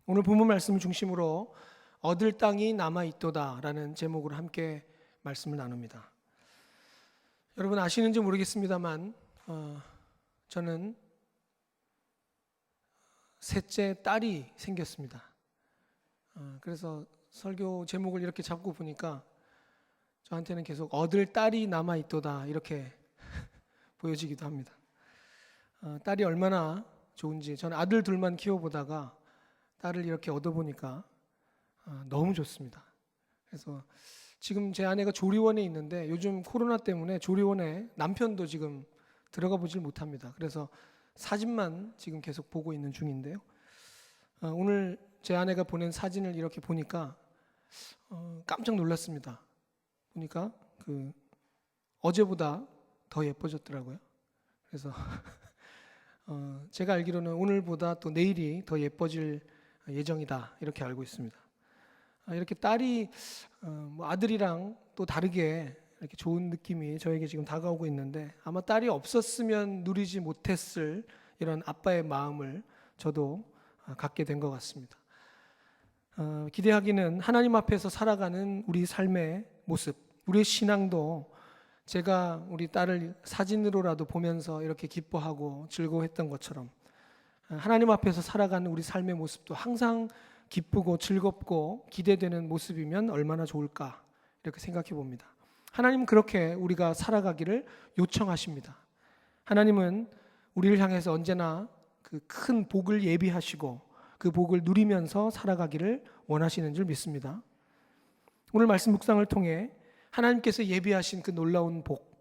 오늘 본문 말씀을 중심으로 얻을 땅이 남아있도다라는 제목으로 함께 말씀을 나눕니다. 여러분 아시는지 모르겠습니다만 저는 셋째 딸이 생겼습니다. 그래서 설교 제목을 이렇게 잡고 보니까 저한테는 계속 얻을 딸이 남아있도다 이렇게 보여지기도 합니다. 딸이 얼마나 좋은지, 저는 아들 둘만 키워보다가 딸을 이렇게 얻어보니까 너무 좋습니다. 그래서 지금 제 아내가 조리원에 있는데 요즘 코로나 때문에 조리원에 남편도 지금 들어가 보질 못합니다. 그래서 사진만 지금 계속 보고 있는 중인데요. 오늘 제 아내가 보낸 사진을 이렇게 보니까 깜짝 놀랐습니다. 보니까 어제보다 더 예뻐졌더라고요. 그래서 제가 알기로는 오늘보다 또 내일이 더 예뻐질 예정이다 이렇게 알고 있습니다. 이렇게 딸이 아들이랑 또 다르게 이렇게 좋은 느낌이 저에게 지금 다가오고 있는데 아마 딸이 없었으면 누리지 못했을 이런 아빠의 마음을 저도 갖게 된 것 같습니다. 기대하기는 하나님 앞에서 살아가는 우리 삶의 모습, 우리의 신앙도 제가 우리 딸을 사진으로라도 보면서 이렇게 기뻐하고 즐거워했던 것처럼 하나님 앞에서 살아가는 우리 삶의 모습도 항상 기쁘고 즐겁고 기대되는 모습이면 얼마나 좋을까 이렇게 생각해 봅니다. 하나님은 그렇게 우리가 살아가기를 요청하십니다. 하나님은 우리를 향해서 언제나 그 큰 복을 예비하시고 그 복을 누리면서 살아가기를 원하시는 줄 믿습니다. 오늘 말씀 묵상을 통해 하나님께서 예비하신 그 놀라운 복,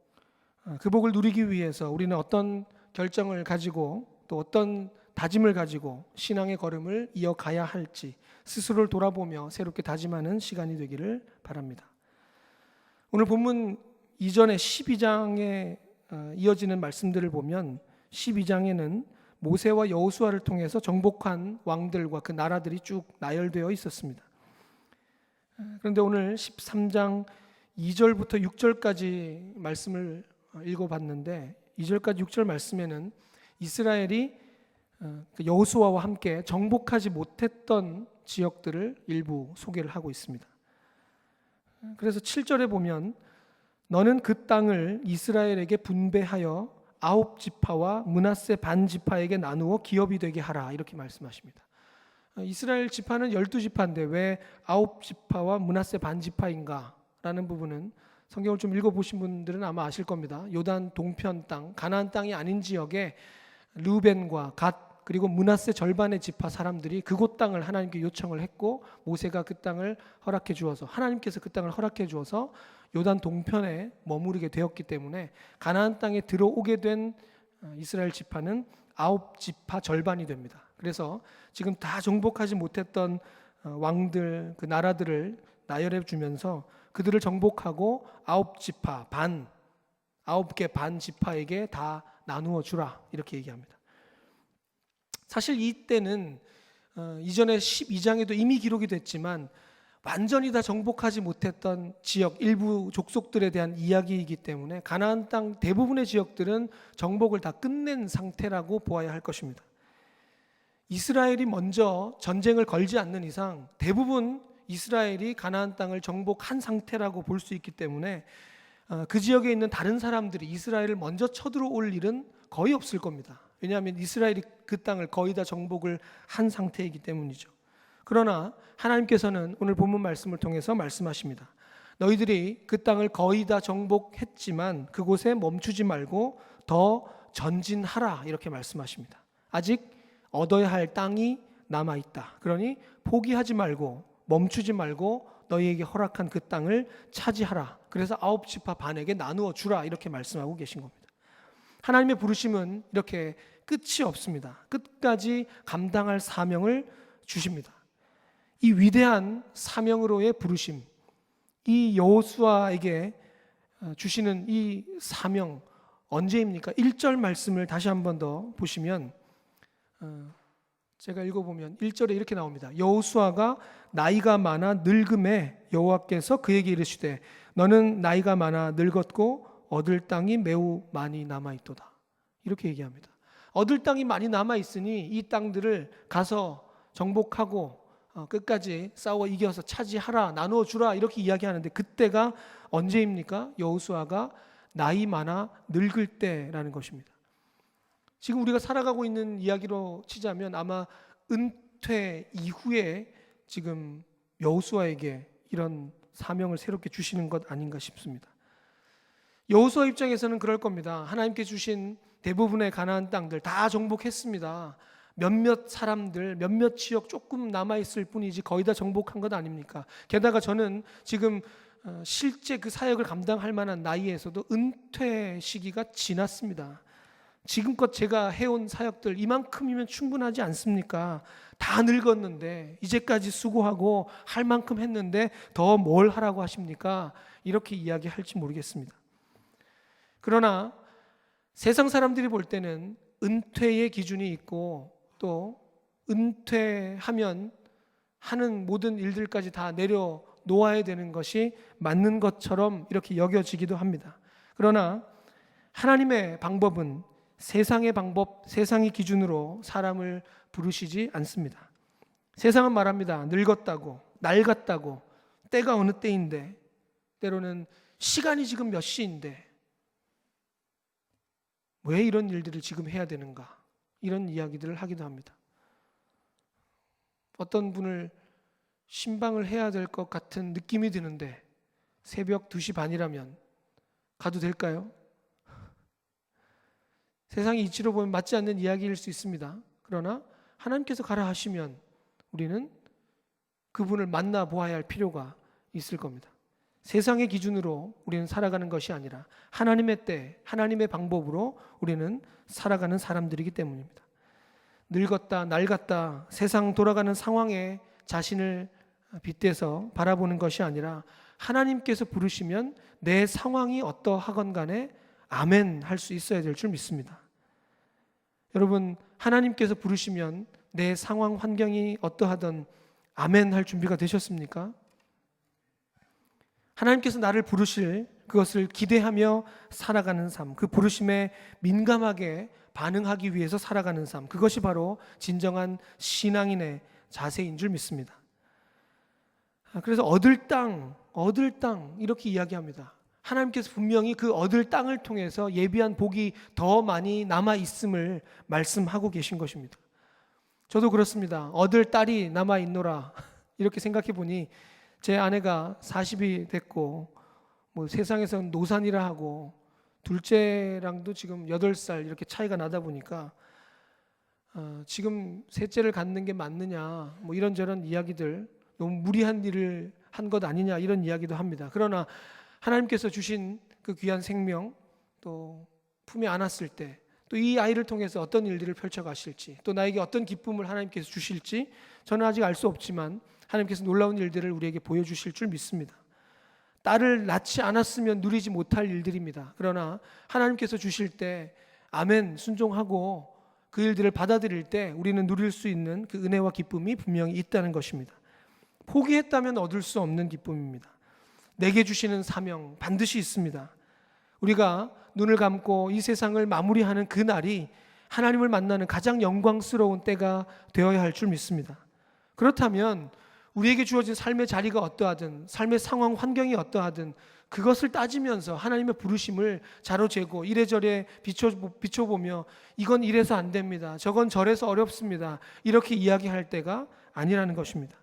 그 복을 누리기 위해서 우리는 어떤 결정을 가지고 또 어떤 다짐을 가지고 신앙의 걸음을 이어가야 할지 스스로를 돌아보며 새롭게 다짐하는 시간이 되기를 바랍니다. 오늘 본문 이전에 12장에 이어지는 말씀들을 보면 12장에는 모세와 여호수아를 통해서 정복한 왕들과 그 나라들이 쭉 나열되어 있었습니다. 그런데 오늘 13장 2절부터 6절까지 말씀을 읽어봤는데 2절까지 6절 말씀에는 이스라엘이 여호수아와 함께 정복하지 못했던 지역들을 일부 소개를 하고 있습니다. 그래서 7절에 보면 너는 그 땅을 이스라엘에게 분배하여 9지파와 므낫세 반지파에게 나누어 기업이 되게 하라 이렇게 말씀하십니다. 이스라엘 지파는 12지파인데 왜 9지파와 므낫세 반지파인가 라는 부분은 성경을 좀 읽어보신 분들은 아마 아실 겁니다. 요단 동편 땅, 가나안 땅이 아닌 지역에 르우벤과 갓 그리고 므낫세 절반의 지파 사람들이 그곳 땅을 하나님께 요청을 했고 모세가 그 땅을 허락해 주어서 하나님께서 그 땅을 허락해 주어서 요단 동편에 머무르게 되었기 때문에 가나안 땅에 들어오게 된 이스라엘 지파는 9지파 절반이 됩니다. 그래서 지금 다 정복하지 못했던 왕들 그 나라들을 나열해 주면서 그들을 정복하고 9지파 반 9개 반 지파에게 다 나누어 주라 이렇게 얘기합니다. 사실 이때는 이전에 12장에도 이미 기록이 됐지만 완전히 다 정복하지 못했던 지역 일부 족속들에 대한 이야기이기 때문에 가나안 땅 대부분의 지역들은 정복을 다 끝낸 상태라고 보아야 할 것입니다. 이스라엘이 먼저 전쟁을 걸지 않는 이상 대부분 이스라엘이 가나안 땅을 정복한 상태라고 볼 수 있기 때문에 그 지역에 있는 다른 사람들이 이스라엘을 먼저 쳐들어올 일은 거의 없을 겁니다. 왜냐하면 이스라엘이 그 땅을 거의 다 정복을 한 상태이기 때문이죠. 그러나 하나님께서는 오늘 본문 말씀을 통해서 말씀하십니다. 너희들이 그 땅을 거의 다 정복했지만 그곳에 멈추지 말고 더 전진하라 이렇게 말씀하십니다. 아직 얻어야 할 땅이 남아있다. 그러니 포기하지 말고 멈추지 말고 너희에게 허락한 그 땅을 차지하라. 그래서 9지파 반에게 나누어 주라 이렇게 말씀하고 계신 겁니다. 하나님의 부르심은 이렇게 끝이 없습니다. 끝까지 감당할 사명을 주십니다. 이 위대한 사명으로의 부르심, 이 여호수아에게 주시는 이 사명 언제입니까? 1절 말씀을 다시 한 번 더 보시면 제가 읽어보면 1절에 이렇게 나옵니다. 여호수아가 나이가 많아 늙음에 여호와께서 그에게 이르시되 너는 나이가 많아 늙었고 얻을 땅이 매우 많이 남아있도다 이렇게 얘기합니다. 얻을 땅이 많이 남아있으니 이 땅들을 가서 정복하고 끝까지 싸워 이겨서 차지하라, 나누어 주라 이렇게 이야기하는데 그때가 언제입니까? 여호수아가 나이 많아 늙을 때라는 것입니다. 지금 우리가 살아가고 있는 이야기로 치자면 아마 은퇴 이후에 지금 여호수아에게 이런 사명을 새롭게 주시는 것 아닌가 싶습니다. 여호수아 입장에서는 그럴 겁니다. 하나님께 주신 대부분의 가나안 땅들 다 정복했습니다. 몇몇 사람들, 몇몇 지역 조금 남아있을 뿐이지 거의 다 정복한 것 아닙니까? 게다가 저는 지금 실제 그 사역을 감당할 만한 나이에서도 은퇴 시기가 지났습니다. 지금껏 제가 해온 사역들 이만큼이면 충분하지 않습니까? 다 늙었는데 이제까지 수고하고 할 만큼 했는데 더 뭘 하라고 하십니까? 이렇게 이야기할지 모르겠습니다. 그러나 세상 사람들이 볼 때는 은퇴의 기준이 있고 또 은퇴하면 하는 모든 일들까지 다 내려놓아야 되는 것이 맞는 것처럼 이렇게 여겨지기도 합니다. 그러나 하나님의 방법은 세상의 방법, 세상의 기준으로 사람을 부르시지 않습니다. 세상은 말합니다. 늙었다고, 낡았다고, 때가 어느 때인데, 때로는 시간이 지금 몇 시인데 왜 이런 일들을 지금 해야 되는가? 이런 이야기들을 하기도 합니다. 어떤 분을 신방을 해야 될 것 같은 느낌이 드는데 새벽 2시 반이라면 가도 될까요? 세상이 이치로 보면 맞지 않는 이야기일 수 있습니다. 그러나 하나님께서 가라 하시면 우리는 그분을 만나 보아야 할 필요가 있을 겁니다. 세상의 기준으로 우리는 살아가는 것이 아니라 하나님의 때, 하나님의 방법으로 우리는 살아가는 사람들이기 때문입니다. 늙었다, 낡았다, 세상 돌아가는 상황에 자신을 빗대서 바라보는 것이 아니라 하나님께서 부르시면 내 상황이 어떠하건 간에 아멘 할 수 있어야 될 줄 믿습니다. 여러분, 하나님께서 부르시면 내 상황, 환경이 어떠하든 아멘 할 준비가 되셨습니까? 하나님께서 나를 부르실 그것을 기대하며 살아가는 삶, 그 부르심에 민감하게 반응하기 위해서 살아가는 삶, 그것이 바로 진정한 신앙인의 자세인 줄 믿습니다. 그래서 얻을 땅 이렇게 이야기합니다. 하나님께서 분명히 그 얻을 땅을 통해서 예비한 복이 더 많이 남아 있음을 말씀하고 계신 것입니다. 저도 그렇습니다. 얻을 딸이 남아 있노라 이렇게 생각해 보니 제 아내가 40이 됐고 뭐 세상에서는 노산이라 하고 둘째랑도 지금 8살 이렇게 차이가 나다 보니까 지금 셋째를 갖는 게 맞느냐 뭐 이런저런 이야기들, 너무 무리한 일을 한 것 아니냐 이런 이야기도 합니다. 그러나 하나님께서 주신 그 귀한 생명 또 품에 안았을 때 또 이 아이를 통해서 어떤 일들을 펼쳐 가실지 또 나에게 어떤 기쁨을 하나님께서 주실지 저는 아직 알 수 없지만 하나님께서 놀라운 일들을 우리에게 보여주실 줄 믿습니다. 딸을 낳지 않았으면 누리지 못할 일들입니다. 그러나 하나님께서 주실 때 아멘 순종하고 그 일들을 받아들일 때 우리는 누릴 수 있는 그 은혜와 기쁨이 분명히 있다는 것입니다. 포기했다면 얻을 수 없는 기쁨입니다. 내게 주시는 사명 반드시 있습니다. 우리가 눈을 감고 이 세상을 마무리하는 그 날이 하나님을 만나는 가장 영광스러운 때가 되어야 할 줄 믿습니다. 그렇다면 우리에게 주어진 삶의 자리가 어떠하든 삶의 상황 환경이 어떠하든 그것을 따지면서 하나님의 부르심을 자로재고 이래저래 비춰보며 이건 이래서 안 됩니다, 저건 저래서 어렵습니다 이렇게 이야기할 때가 아니라는 것입니다.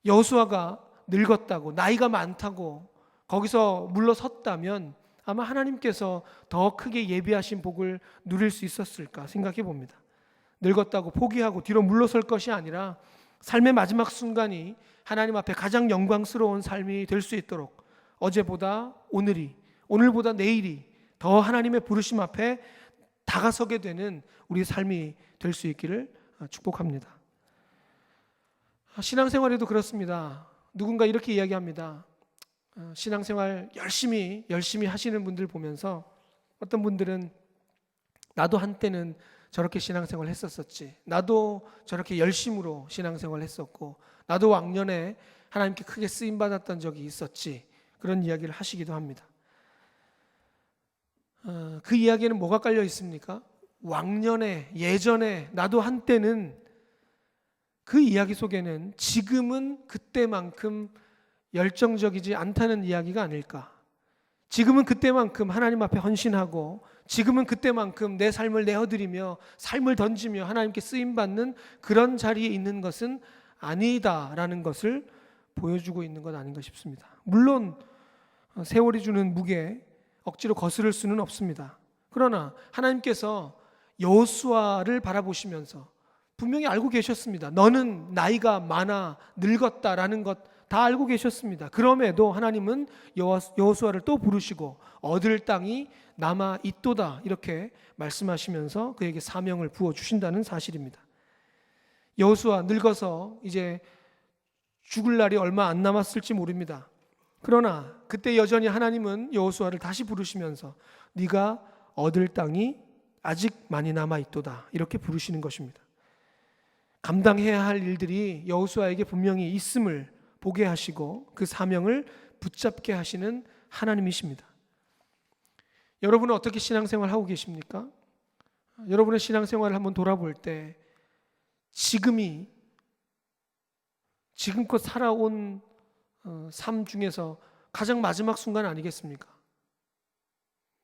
여호수아가 늙었다고 나이가 많다고 거기서 물러섰다면 아마 하나님께서 더 크게 예비하신 복을 누릴 수 있었을까 생각해 봅니다. 늙었다고 포기하고 뒤로 물러설 것이 아니라 삶의 마지막 순간이 하나님 앞에 가장 영광스러운 삶이 될 수 있도록 어제보다 오늘이, 오늘보다 내일이 더 하나님의 부르심 앞에 다가서게 되는 우리 삶이 될 수 있기를 축복합니다. 신앙생활에도 그렇습니다. 누군가 이렇게 이야기합니다. 신앙생활 열심히 하시는 분들 보면서 어떤 분들은 나도 한때는 저렇게 신앙생활 했었었지, 나도 저렇게 열심으로 신앙생활 했었고 나도 왕년에 하나님께 크게 쓰임받았던 적이 있었지, 그런 이야기를 하시기도 합니다. 그 이야기에는 뭐가 깔려 있습니까? 왕년에, 예전에 나도 한때는 그 이야기 속에는 지금은 그때만큼 열정적이지 않다는 이야기가 아닐까. 지금은 그때만큼 하나님 앞에 헌신하고, 지금은 그때만큼 내 삶을 내어드리며 삶을 던지며 하나님께 쓰임받는 그런 자리에 있는 것은 아니다라는 것을 보여주고 있는 것 아닌가 싶습니다. 물론 세월이 주는 무게 억지로 거스를 수는 없습니다. 그러나 하나님께서 여호수아를 바라보시면서 분명히 알고 계셨습니다. 너는 나이가 많아 늙었다라는 것 다 알고 계셨습니다. 그럼에도 하나님은 여호수아를 또 부르시고 얻을 땅이 남아 있도다 이렇게 말씀하시면서 그에게 사명을 부어 주신다는 사실입니다. 여호수아 늙어서 이제 죽을 날이 얼마 안 남았을지 모릅니다. 그러나 그때 여전히 하나님은 여호수아를 다시 부르시면서 네가 얻을 땅이 아직 많이 남아 있도다 이렇게 부르시는 것입니다. 감당해야 할 일들이 여호수아에게 분명히 있음을 보게 하시고 그 사명을 붙잡게 하시는 하나님이십니다. 여러분은 어떻게 신앙생활 하고 계십니까? 여러분의 신앙생활을 한번 돌아볼 때 지금이 지금껏 살아온 삶 중에서 가장 마지막 순간 아니겠습니까?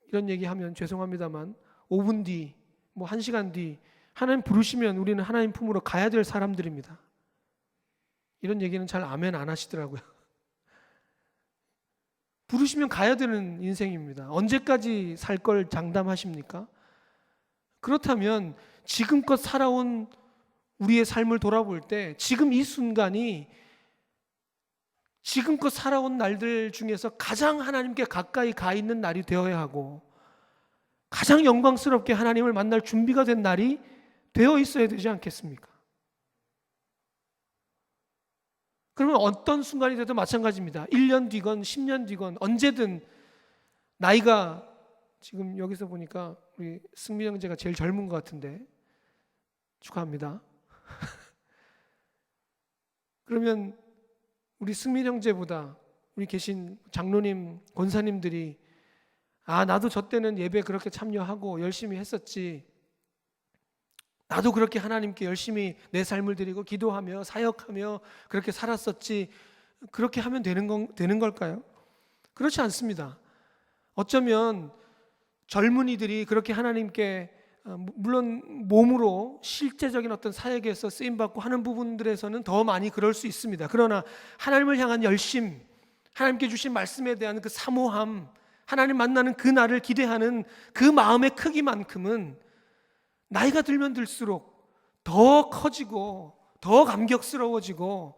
이런 얘기하면 죄송합니다만 5분 뒤, 1시간 뒤 하나님 부르시면 우리는 하나님 품으로 가야 될 사람들입니다. 이런 얘기는 잘 아멘 안 하시더라고요. 부르시면 가야 되는 인생입니다. 언제까지 살 걸 장담하십니까? 그렇다면 지금껏 살아온 우리의 삶을 돌아볼 때 지금 이 순간이 지금껏 살아온 날들 중에서 가장 하나님께 가까이 가 있는 날이 되어야 하고 가장 영광스럽게 하나님을 만날 준비가 된 날이 되어 있어야 되지 않겠습니까? 그러면 어떤 순간이 돼도 마찬가지입니다. 1년 뒤건 10년 뒤건 언제든 나이가 지금 여기서 보니까 우리 승민 형제가 제일 젊은 것 같은데 축하합니다. 그러면 우리 승민 형제보다 우리 계신 장로님, 권사님들이 나도 저 때는 예배 그렇게 참여하고 열심히 했었지. 나도 그렇게 하나님께 열심히 내 삶을 드리고 기도하며 사역하며 그렇게 살았었지. 그렇게 하면 되는 걸까요? 그렇지 않습니다. 어쩌면 젊은이들이 그렇게 하나님께 물론 몸으로 실제적인 어떤 사역에서 쓰임받고 하는 부분들에서는 더 많이 그럴 수 있습니다. 그러나 하나님을 향한 열심, 하나님께 주신 말씀에 대한 그 사모함, 하나님 만나는 그 날을 기대하는 그 마음의 크기만큼은 나이가 들면 들수록 더 커지고 더 감격스러워지고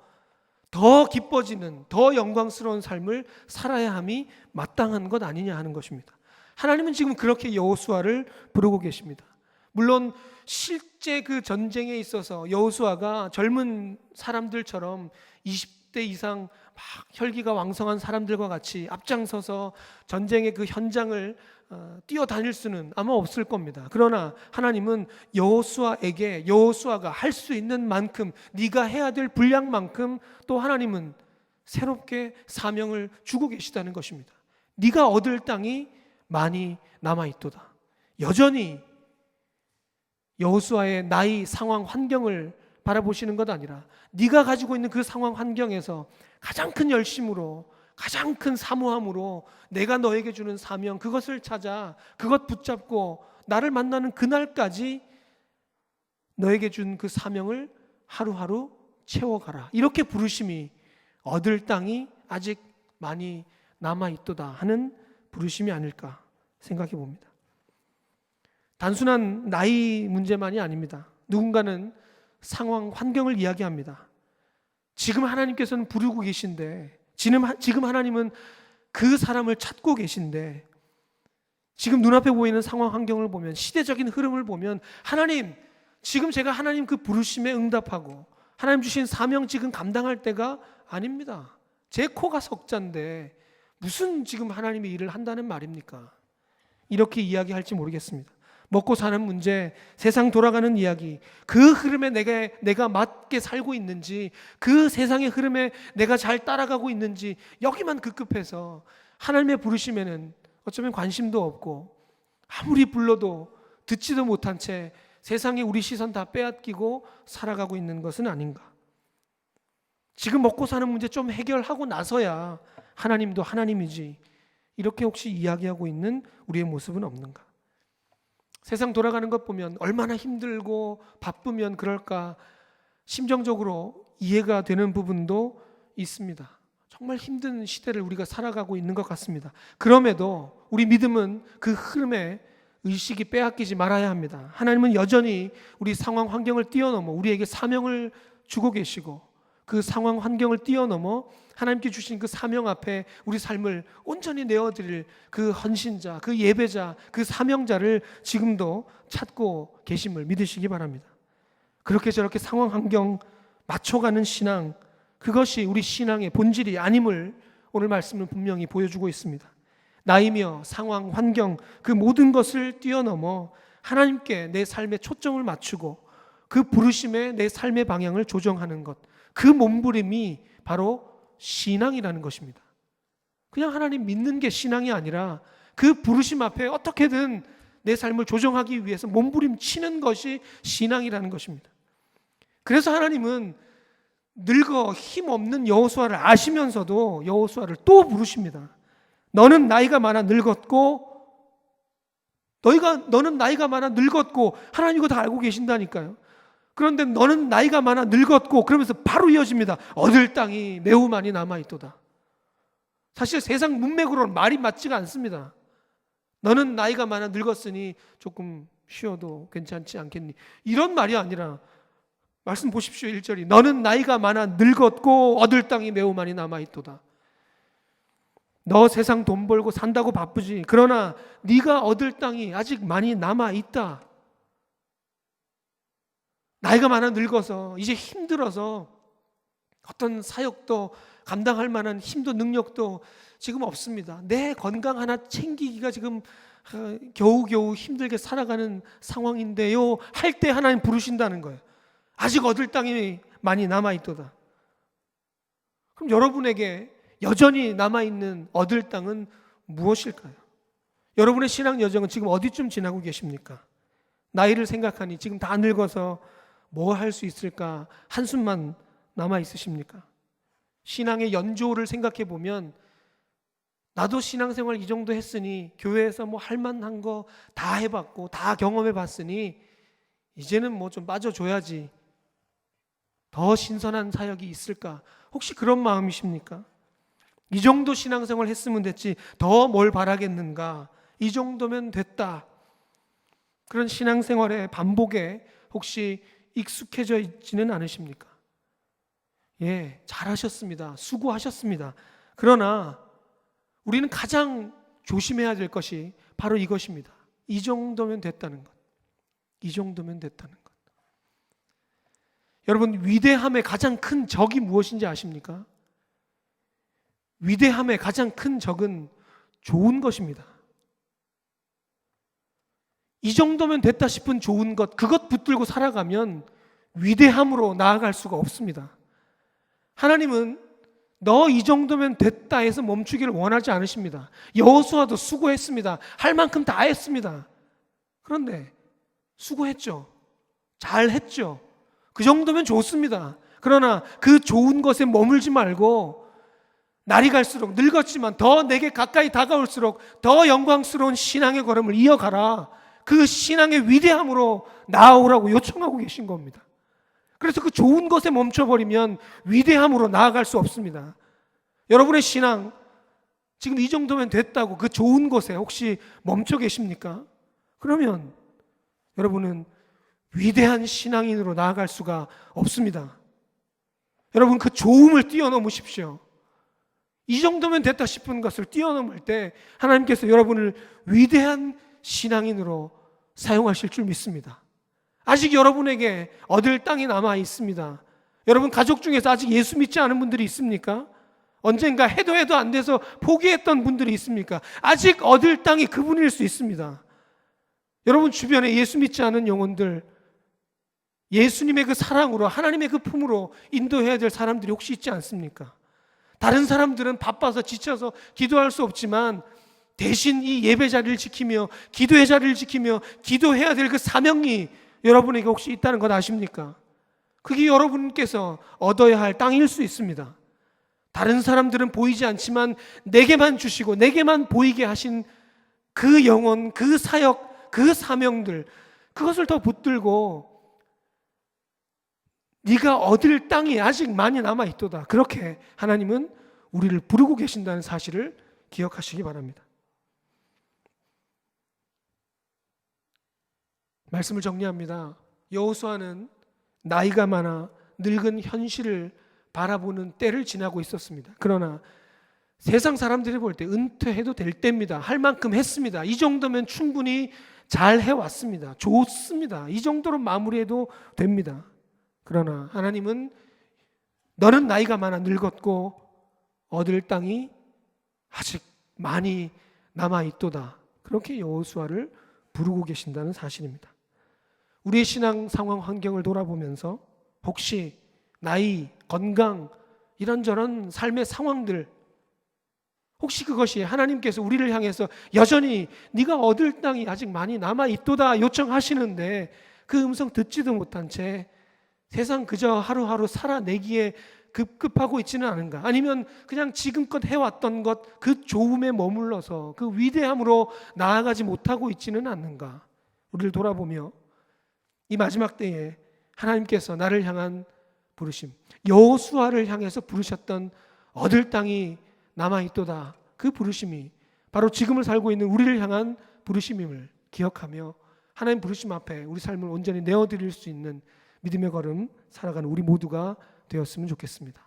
더 기뻐지는 더 영광스러운 삶을 살아야 함이 마땅한 것 아니냐 하는 것입니다. 하나님은 지금 그렇게 여호수아를 부르고 계십니다. 물론 실제 그 전쟁에 있어서 여호수아가 젊은 사람들처럼 20대 이상 막 혈기가 왕성한 사람들과 같이 앞장서서 전쟁의 그 현장을 뛰어다닐 수는 아마 없을 겁니다. 그러나 하나님은 여호수아에게 여호수아가 할 수 있는 만큼 네가 해야 될 분량만큼 또 하나님은 새롭게 사명을 주고 계시다는 것입니다. 네가 얻을 땅이 많이 남아있도다. 여전히 여호수아의 나이, 상황, 환경을 바라보시는 것 아니라 네가 가지고 있는 그 상황, 환경에서 가장 큰 열심으로 가장 큰 사모함으로 내가 너에게 주는 사명 그것을 찾아 그것 붙잡고 나를 만나는 그날까지 너에게 준 그 사명을 하루하루 채워가라. 이렇게 부르심이 얻을 땅이 아직 많이 남아있도다 하는 부르심이 아닐까 생각해 봅니다. 단순한 나이 문제만이 아닙니다. 누군가는 상황, 환경을 이야기합니다. 지금 하나님께서는 부르고 계신데 지금 하나님은 그 사람을 찾고 계신데 지금 눈앞에 보이는 상황, 환경을 보면 시대적인 흐름을 보면 하나님, 지금 제가 하나님 그 부르심에 응답하고 하나님 주신 사명 지금 감당할 때가 아닙니다. 제 코가 석자인데 무슨 지금 하나님의 일을 한다는 말입니까? 이렇게 이야기할지 모르겠습니다. 먹고 사는 문제, 세상 돌아가는 이야기, 그 흐름에 내가 맞게 살고 있는지, 그 세상의 흐름에 내가 잘 따라가고 있는지 여기만 급급해서 하나님의 부르심에는 어쩌면 관심도 없고 아무리 불러도 듣지도 못한 채 세상에 우리 시선 다 빼앗기고 살아가고 있는 것은 아닌가. 지금 먹고 사는 문제 좀 해결하고 나서야 하나님도 하나님이지, 이렇게 혹시 이야기하고 있는 우리의 모습은 없는가? 세상 돌아가는 것 보면 얼마나 힘들고 바쁘면 그럴까 심정적으로 이해가 되는 부분도 있습니다. 정말 힘든 시대를 우리가 살아가고 있는 것 같습니다. 그럼에도 우리 믿음은 그 흐름에 의식이 빼앗기지 말아야 합니다. 하나님은 여전히 우리 상황 환경을 뛰어넘어 우리에게 사명을 주고 계시고, 그 상황 환경을 뛰어넘어 하나님께 주신 그 사명 앞에 우리 삶을 온전히 내어드릴 그 헌신자, 그 예배자, 그 사명자를 지금도 찾고 계심을 믿으시기 바랍니다. 그렇게 저렇게 상황 환경 맞춰가는 신앙, 그것이 우리 신앙의 본질이 아님을 오늘 말씀은 분명히 보여주고 있습니다. 나이며 상황, 환경 그 모든 것을 뛰어넘어 하나님께 내 삶에 초점을 맞추고 그 부르심에 내 삶의 방향을 조정하는 것, 그 몸부림이 바로 신앙이라는 것입니다. 그냥 하나님 믿는 게 신앙이 아니라 그 부르심 앞에 어떻게든 내 삶을 조정하기 위해서 몸부림치는 것이 신앙이라는 것입니다. 그래서 하나님은 늙어 힘없는 여호수아를 아시면서도 여호수아를 또 부르십니다. 너는 나이가 많아 늙었고, 너는 나이가 많아 늙었고, 하나님 이거 다 알고 계신다니까요. 그런데 너는 나이가 많아 늙었고, 그러면서 바로 이어집니다. 얻을 땅이 매우 많이 남아있도다. 사실 세상 문맥으로는 말이 맞지가 않습니다. 너는 나이가 많아 늙었으니 조금 쉬어도 괜찮지 않겠니? 이런 말이 아니라 말씀 보십시오. 1절이 너는 나이가 많아 늙었고 얻을 땅이 매우 많이 남아있도다. 너 세상 돈 벌고 산다고 바쁘지. 그러나 네가 얻을 땅이 아직 많이 남아있다. 나이가 많아 늙어서 이제 힘들어서 어떤 사역도 감당할 만한 힘도 능력도 지금 없습니다. 내 건강 하나 챙기기가 지금 겨우겨우 힘들게 살아가는 상황인데요 할 때 하나님 부르신다는 거예요. 아직 얻을 땅이 많이 남아있도다. 그럼 여러분에게 여전히 남아있는 얻을 땅은 무엇일까요? 여러분의 신앙 여정은 지금 어디쯤 지나고 계십니까? 나이를 생각하니 지금 다 늙어서 뭐 할 수 있을까 한숨만 남아있으십니까? 신앙의 연조를 생각해 보면 나도 신앙생활 이 정도 했으니 교회에서 뭐 할 만한 거 다 해봤고 다 경험해 봤으니 이제는 뭐 좀 빠져줘야지, 더 신선한 사역이 있을까? 혹시 그런 마음이십니까? 이 정도 신앙생활 했으면 됐지 더 뭘 바라겠는가? 이 정도면 됐다. 그런 신앙생활의 반복에 혹시 익숙해져 있지는 않으십니까? 예, 잘하셨습니다. 수고하셨습니다. 그러나 우리는 가장 조심해야 될 것이 바로 이것입니다. 이 정도면 됐다는 것. 이 정도면 됐다는 것. 여러분, 위대함의 가장 큰 적이 무엇인지 아십니까? 위대함의 가장 큰 적은 좋은 것입니다. 이 정도면 됐다 싶은 좋은 것, 그것 붙들고 살아가면 위대함으로 나아갈 수가 없습니다. 하나님은 너 이 정도면 됐다 해서 멈추기를 원하지 않으십니다. 여호수아도 수고했습니다. 할 만큼 다 했습니다. 그런데 수고했죠. 잘했죠. 그 정도면 좋습니다. 그러나 그 좋은 것에 머물지 말고 날이 갈수록 늙었지만 더 내게 가까이 다가올수록 더 영광스러운 신앙의 걸음을 이어가라. 그 신앙의 위대함으로 나아오라고 요청하고 계신 겁니다. 그래서 그 좋은 것에 멈춰버리면 위대함으로 나아갈 수 없습니다. 여러분의 신앙 지금 이 정도면 됐다고 그 좋은 것에 혹시 멈춰 계십니까? 그러면 여러분은 위대한 신앙인으로 나아갈 수가 없습니다. 여러분, 그 좋음을 뛰어넘으십시오. 이 정도면 됐다 싶은 것을 뛰어넘을 때 하나님께서 여러분을 위대한 신앙인으로 사용하실 줄 믿습니다. 아직 여러분에게 얻을 땅이 남아 있습니다. 여러분 가족 중에서 아직 예수 믿지 않은 분들이 있습니까? 언젠가 해도 안 돼서 포기했던 분들이 있습니까? 아직 얻을 땅이 그분일 수 있습니다. 여러분 주변에 예수 믿지 않은 영혼들, 예수님의 그 사랑으로 하나님의 그 품으로 인도해야 될 사람들이 혹시 있지 않습니까? 다른 사람들은 바빠서 지쳐서 기도할 수 없지만 대신 이 예배 자리를 지키며 기도의 자리를 지키며 기도해야 될 그 사명이 여러분에게 혹시 있다는 것 아십니까? 그게 여러분께서 얻어야 할 땅일 수 있습니다. 다른 사람들은 보이지 않지만 내게만 주시고 내게만 보이게 하신 그 영혼, 그 사역, 그 사명들, 그것을 더 붙들고 네가 얻을 땅이 아직 많이 남아있도다. 그렇게 하나님은 우리를 부르고 계신다는 사실을 기억하시기 바랍니다. 말씀을 정리합니다. 여호수아는 나이가 많아 늙은 현실을 바라보는 때를 지나고 있었습니다. 그러나 세상 사람들이 볼 때 은퇴해도 될 때입니다. 할 만큼 했습니다. 이 정도면 충분히 잘 해왔습니다. 좋습니다. 이 정도로 마무리해도 됩니다. 그러나 하나님은 너는 나이가 많아 늙었고 얻을 땅이 아직 많이 남아있도다. 그렇게 여호수아를 부르고 계신다는 사실입니다. 우리의 신앙 상황 환경을 돌아보면서 혹시 나이, 건강, 이런저런 삶의 상황들, 혹시 그것이 하나님께서 우리를 향해서 여전히 네가 얻을 땅이 아직 많이 남아있도다 요청하시는데 그 음성 듣지도 못한 채 세상 그저 하루하루 살아내기에 급급하고 있지는 않은가? 아니면 그냥 지금껏 해왔던 것 그 좋음에 머물러서 그 위대함으로 나아가지 못하고 있지는 않는가? 우리를 돌아보며 이 마지막 때에 하나님께서 나를 향한 부르심, 여호수아를 향해서 부르셨던 얻을 땅이 남아있도다. 그 부르심이 바로 지금을 살고 있는 우리를 향한 부르심임을 기억하며 하나님 부르심 앞에 우리 삶을 온전히 내어드릴 수 있는 믿음의 걸음 살아가는 우리 모두가 되었으면 좋겠습니다.